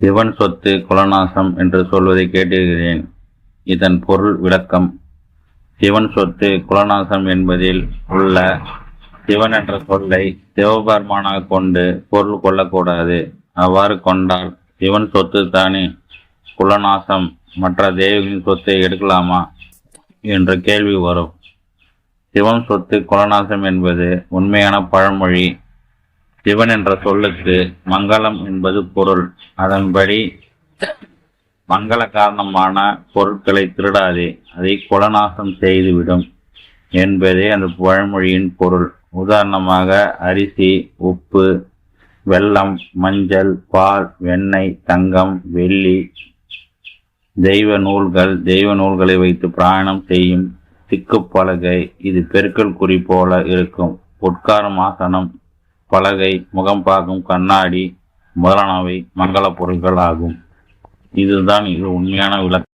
சிவன் சொத்து குலநாசம் என்று சொல்வதை கேட்டிருக்கிறேன். இதன் பொருள் விளக்கம். சிவன் சொத்து குலநாசம் என்பதில் உள்ள சிவன் என்ற சொல்லை சிவபெருமானாக கொண்டு பொருள் கொள்ளக்கூடாது. அவ்வாறு கொண்டால் சிவன் சொத்து தானே குலநாசம், மற்ற தெய்வங்களின் சொத்தை எடுக்கலாமா என்ற கேள்வி வரும். சிவன் சொத்து குலநாசம் என்பது உண்மையான பழமொழி. சிவன் என்ற சொல்லுக்கு மங்களம் என்பது பொருள். அதன்படி மங்கள காரணமான பொருட்களை திருடாதே, அதை குலநாசம் செய்துவிடும் என்பதே அந்த பழமொழியின் பொருள். உதாரணமாக அரிசி, உப்பு, வெல்லம், மஞ்சள், பால், வெண்ணெய், தங்கம், வெள்ளி, தெய்வ நூல்களை வைத்து பிராயணம் செய்யும் திக்குப்பலகை, இது பெருக்கல் குறி போல இருக்கும். உட்காரும் ஆசனம், பலகை, முகம் பார்க்கும் கண்ணாடி முதலானவை மங்கள பொருட்கள் ஆகும். இதுதான் இது உண்மையான விளக்கம்.